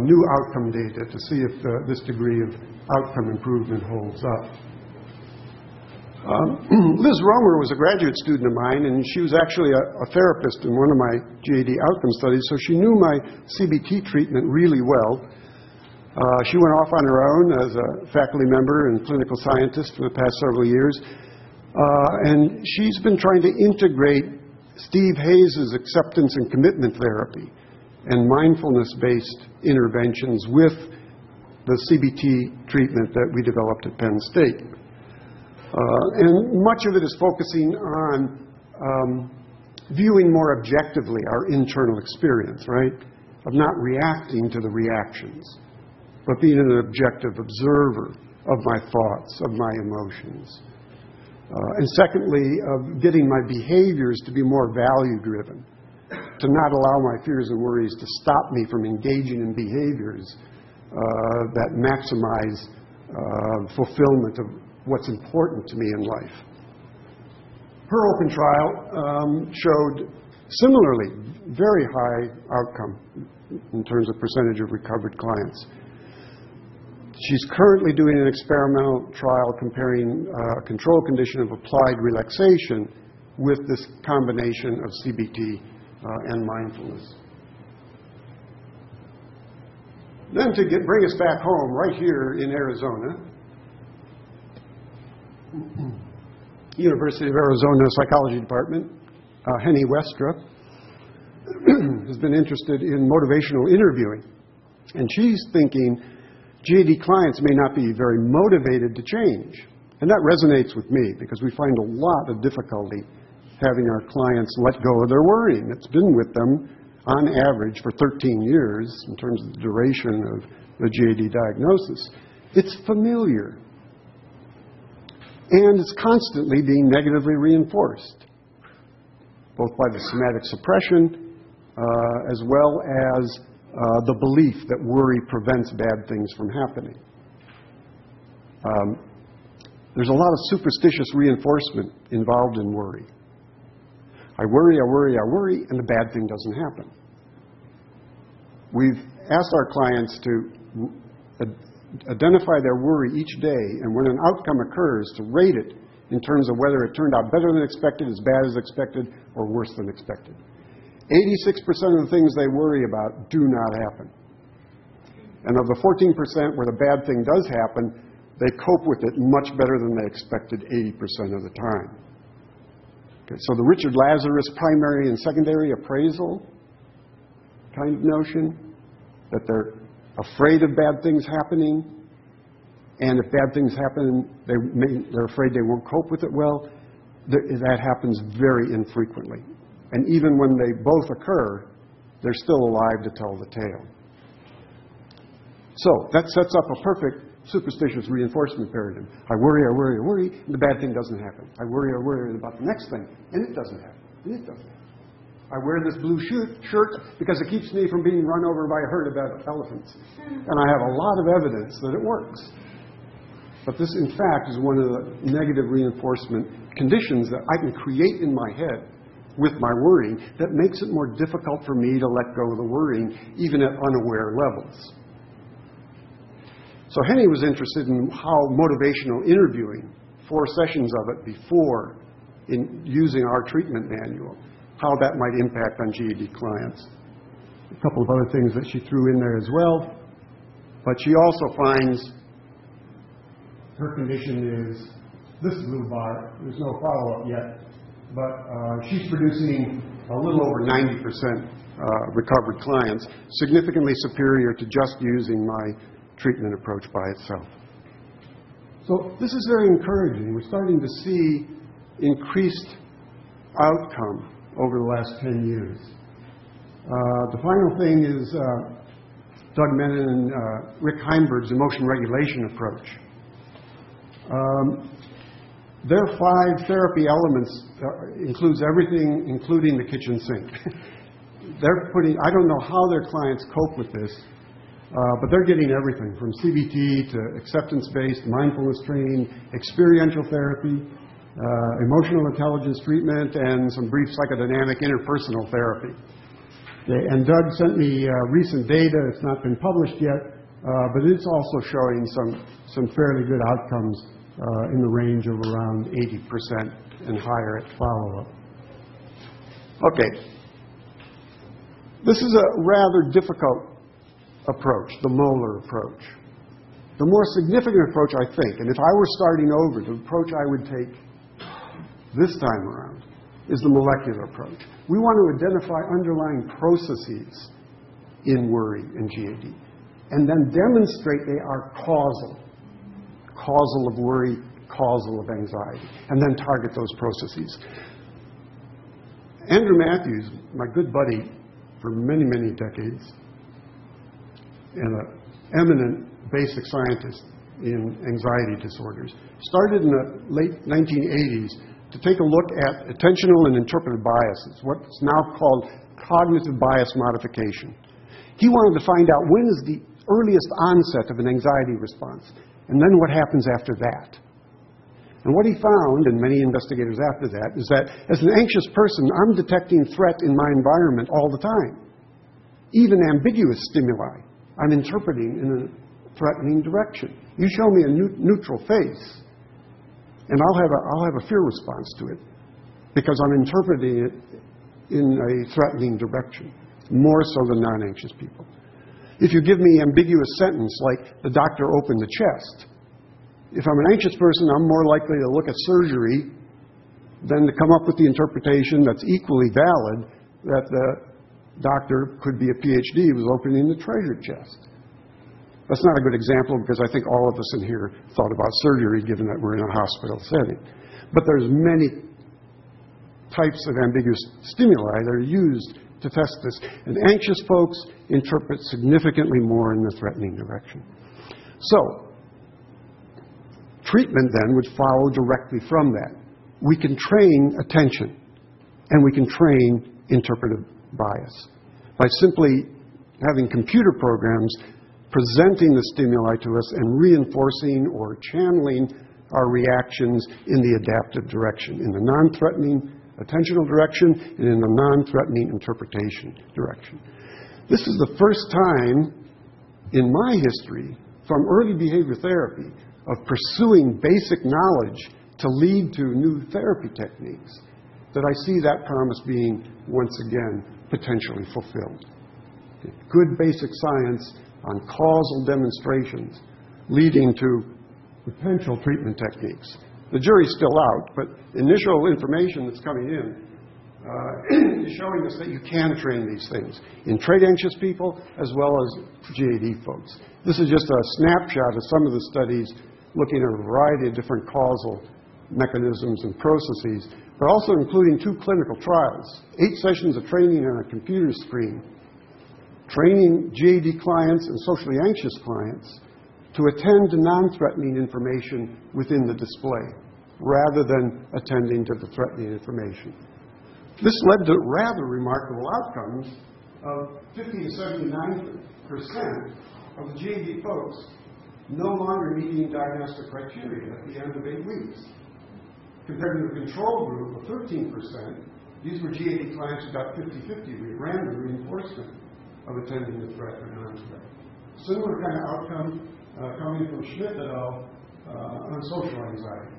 new outcome data to see if this degree of outcome improvement holds up. Liz Romer was a graduate student of mine, and she was actually a therapist in one of my GAD outcome studies, so she knew my CBT treatment really well. She went off on her own as a faculty member and clinical scientist for the past several years, and she's been trying to integrate Steve Hayes' acceptance and commitment therapy and mindfulness-based interventions with the CBT treatment that we developed at Penn State. And much of it is focusing on viewing more objectively our internal experience, right? Of not reacting to the reactions, but being an objective observer of my thoughts, of my emotions. And secondly, of getting my behaviors to be more value-driven, to not allow my fears and worries to stop me from engaging in behaviors that maximize fulfillment of what's important to me in life. Her open trial showed similarly very high outcome in terms of percentage of recovered clients. She's currently doing an experimental trial comparing a control condition of applied relaxation with this combination of CBT and mindfulness. Then to bring us back home, right here in Arizona, University of Arizona Psychology Department, Henny Westra has been interested in motivational interviewing. And she's thinking GAD clients may not be very motivated to change. And that resonates with me because we find a lot of difficulty having our clients let go of their worrying. It's been with them on average for 13 years in terms of the duration of the GAD diagnosis. It's familiar. And it's constantly being negatively reinforced, both by the somatic suppression as well as the belief that worry prevents bad things from happening. There's a lot of superstitious reinforcement involved in worry. I worry, and the bad thing doesn't happen. We've asked our clients to identify their worry each day, and when an outcome occurs, to rate it in terms of whether it turned out better than expected, as bad as expected, or worse than expected. 86% of the things they worry about do not happen. And of the 14% where the bad thing does happen, they cope with it much better than they expected 80% of the time. Okay, so the Richard Lazarus primary and secondary appraisal kind of notion, that they're afraid of bad things happening, and if bad things happen, they're afraid they won't cope with it well, that happens very infrequently. And even when they both occur, they're still alive to tell the tale. So that sets up a perfect superstitious reinforcement paradigm. I worry, and the bad thing doesn't happen. I worry about the next thing, and it doesn't happen, and it doesn't happen. I wear this blue shirt because it keeps me from being run over by a herd of elephants. And I have a lot of evidence that it works. But this, in fact, is one of the negative reinforcement conditions that I can create in my head with my worrying that makes it more difficult for me to let go of the worrying, even at unaware levels. So Henny was interested in how motivational interviewing, 4 sessions of it before in using our treatment manual, how that might impact on GAD clients. A couple of other things that she threw in there as well. But she also finds her condition is this blue bar. There's no follow-up yet. But she's producing a little over 90% recovered clients, significantly superior to just using my treatment approach by itself. So this is very encouraging. We're starting to see increased outcome over the last 10 years. The final thing is Doug Menon and Rick Heimberg's emotion regulation approach. Their 5 therapy elements includes everything, including the kitchen sink. I don't know how their clients cope with this, but they're getting everything from CBT to acceptance-based, mindfulness training, experiential therapy, emotional intelligence treatment, and some brief psychodynamic interpersonal therapy. Okay, and Doug sent me recent data. It's not been published yet, but it's also showing some fairly good outcomes in the range of around 80% and higher at follow-up. Okay. This is a rather difficult approach, the molar approach. The more significant approach, I think, and if I were starting over, the approach I would take this time around is the molecular approach. We want to identify underlying processes in worry and GAD, and then demonstrate they are causal of worry, causal of anxiety, and then target those processes. Andrew Matthews, my good buddy for many, many decades, and an eminent basic scientist, in anxiety disorders. Started in the late 1980s to take a look at attentional and interpretive biases, what's now called cognitive bias modification. He wanted to find out when is the earliest onset of an anxiety response, and then what happens after that. And what he found, and many investigators after that, is that as an anxious person, I'm detecting threat in my environment all the time. Even ambiguous stimuli, I'm interpreting in a threatening direction. You show me a neutral face, and I'll have a fear response to it because I'm interpreting it in a threatening direction, more so than non-anxious people. If you give me ambiguous sentence like the doctor opened the chest, if I'm an anxious person, I'm more likely to look at surgery than to come up with the interpretation that's equally valid that the doctor could be a PhD who was opening the treasure chest. That's not a good example because I think all of us in here thought about surgery given that we're in a hospital setting. But there's many types of ambiguous stimuli that are used to test this. And anxious folks interpret significantly more in the threatening direction. So, treatment then would follow directly from that. We can train attention and we can train interpretive bias by simply having computer programs presenting the stimuli to us and reinforcing or channeling our reactions in the adaptive direction, in the non-threatening attentional direction and in the non-threatening interpretation direction. This is the first time in my history from early behavior therapy of pursuing basic knowledge to lead to new therapy techniques that I see that promise being once again potentially fulfilled. Good basic science on causal demonstrations leading to potential treatment techniques. The jury's still out, but initial information that's coming in is showing us that you can train these things in trait-anxious people as well as GAD folks. This is just a snapshot of some of the studies looking at a variety of different causal mechanisms and processes, but also including 2 clinical trials, 8 sessions of training on a computer screen, training GAD clients and socially anxious clients to attend to non-threatening information within the display rather than attending to the threatening information. This led to rather remarkable outcomes of 50 to 79% of the GAD folks no longer meeting diagnostic criteria at the end of 8 weeks. Compared to the control group of 13%, these were GAD clients who got 50-50 random reinforcement of attending the threat or non-threat. Similar kind of outcome coming from Schmidt et al. On social anxiety.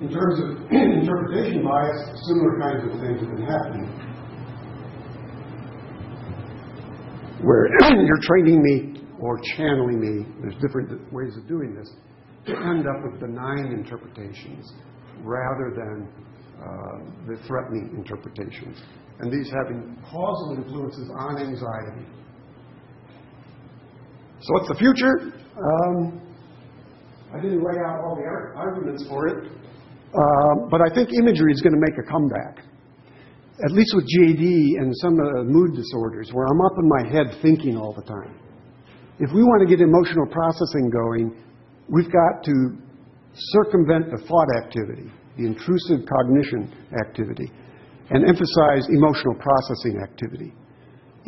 In terms of interpretation bias, similar kinds of things have been happening. Where you're training me or channeling me, there's different ways of doing this, to end up with benign interpretations rather than the threatening interpretations. And these having causal influences on anxiety. So what's the future? I didn't lay out all the arguments for it, but I think imagery is going to make a comeback. At least with GAD and some of the mood disorders, where I'm up in my head thinking all the time. If we want to get emotional processing going, we've got to circumvent the thought activity, the intrusive cognition activity, and emphasize emotional processing activity.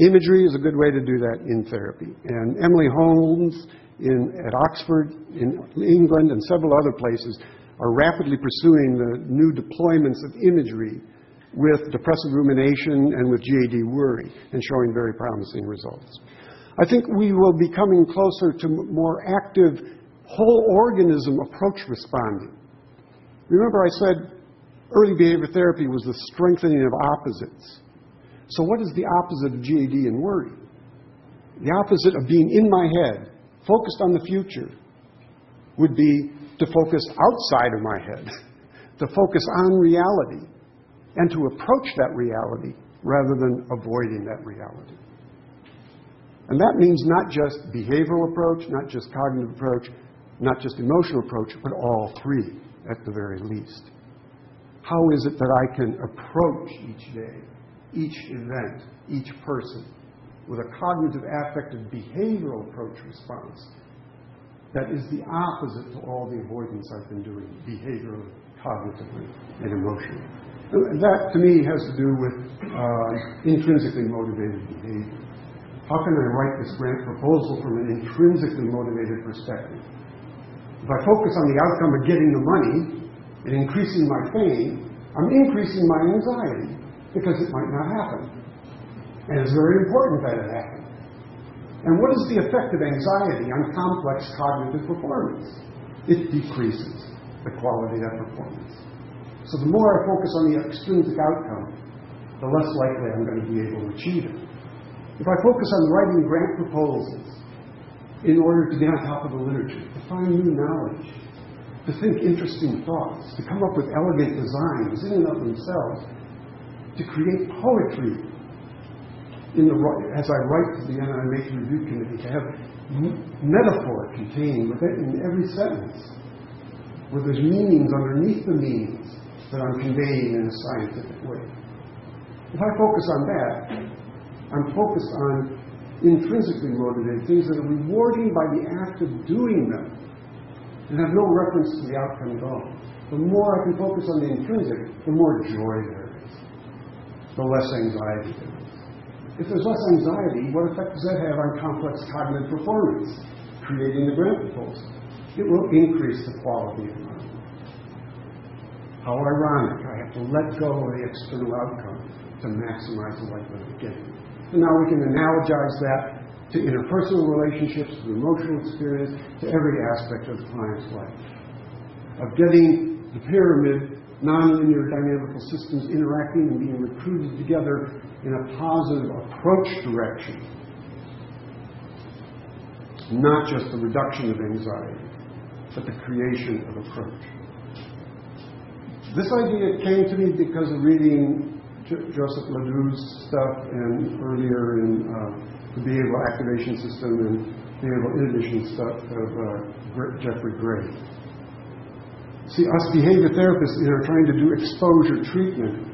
Imagery is a good way to do that in therapy. And Emily Holmes at Oxford, in England, and several other places are rapidly pursuing the new deployments of imagery with depressive rumination and with GAD worry, and showing very promising results. I think we will be coming closer to more active whole organism approach responding. Remember I said early behavior therapy was the strengthening of opposites. So what is the opposite of GAD and worry? The opposite of being in my head, focused on the future, would be to focus outside of my head, to focus on reality, and to approach that reality rather than avoiding that reality. And that means not just behavioral approach, not just cognitive approach, not just emotional approach, but all three at the very least. How is it that I can approach each day, each event, each person with a cognitive, affective, behavioral approach response that is the opposite to all the avoidance I've been doing, behaviorally, cognitively, and emotionally. That, to me, has to do with intrinsically motivated behavior. How can I write this grant proposal from an intrinsically motivated perspective? If I focus on the outcome of getting the money and increasing my fame, I'm increasing my anxiety because it might not happen. And it's very important that it happen. And what is the effect of anxiety on complex cognitive performance? It decreases the quality of that performance. So the more I focus on the extrinsic outcome, the less likely I'm going to be able to achieve it. If I focus on writing grant proposals in order to get on top of the literature, to find new knowledge, to think interesting thoughts, to come up with elegant designs in and of themselves, to create poetry as I write to the NIMH Review Committee, to have metaphor contained within every sentence, where there's meanings underneath the meanings that I'm conveying in a scientific way. If I focus on that, I'm focused on intrinsically motivated things that are rewarding by the act of doing them and have no reference to the outcome at all. The more I can focus on the intrinsic, the more joy there is, the less anxiety there is. If there's less anxiety, what effect does that have on complex cognitive performance, creating the grant proposal? It will increase the quality of my life. How ironic. I have to let go of the external outcome to maximize the likelihood of getting it. And now we can analogize that to interpersonal relationships, to emotional experience, to every aspect of the client's life. Of getting the pyramid, nonlinear dynamical systems interacting and being recruited together in a positive approach direction. Not just the reduction of anxiety, but the creation of approach. This idea came to me because of reading Joseph Ledoux's stuff and earlier in the behavioral activation system and behavioral inhibition stuff of Jeffrey Gray. See, us behavior therapists that are trying to do exposure treatment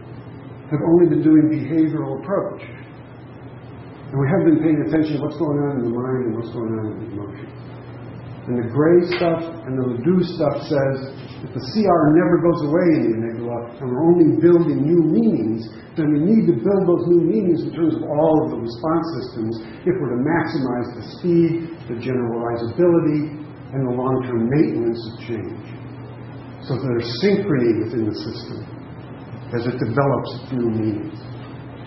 have only been doing behavioral approach. And we haven't been paying attention to what's going on in the mind and what's going on in the emotions. And the Gray stuff and the Ledoux stuff says if the CR never goes away in the amygdala and we're only building new meanings, then we need to build those new meanings in terms of all of the response systems if we're to maximize the speed, the generalizability, and the long-term maintenance of change. So there's synchrony within the system as it develops new meanings.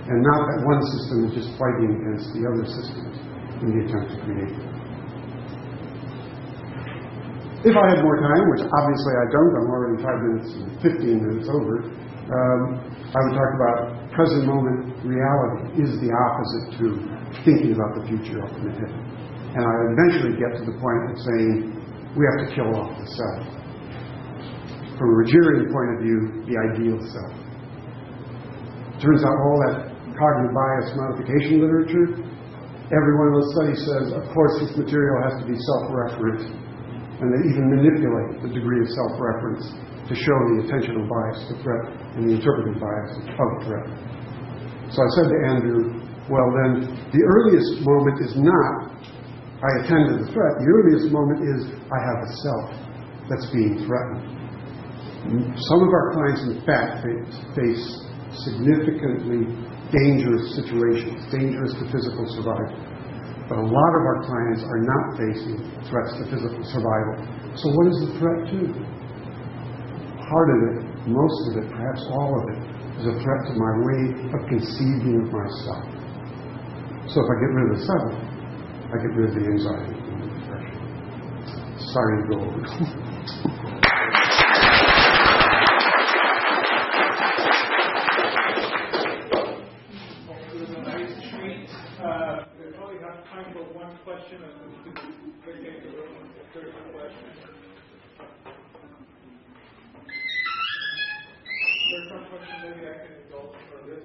And not that one system is just fighting against the other systems in the attempt to create them. If I had more time, which obviously I don't, I'm already 5 minutes and 15 minutes over, I would talk about present moment reality is the opposite to thinking about the future up in the head. And I would eventually get to the point of saying we have to kill off the self. From a Rogerian point of view, the ideal self. Turns out all that cognitive bias modification literature, every one of those studies says, of course, this material has to be self-referent. And they even manipulate the degree of self-reference to show the attentional bias to threat and the interpretive bias of threat. So I said to Andrew, well then, the earliest moment is not, I attend to the threat. The earliest moment is, I have a self that's being threatened. Some of our clients, in fact, face significantly dangerous situations, dangerous to physical survival. But a lot of our clients are not facing threats to physical survival. So what is the threat to? Part of it, most of it, perhaps all of it, is a threat to my way of conceiving of myself. So if I get rid of the self, I get rid of the anxiety and the depression. Sorry to go over. Time for one question, and we can vacate the room if there's a question. There's some question maybe I can indulge for this.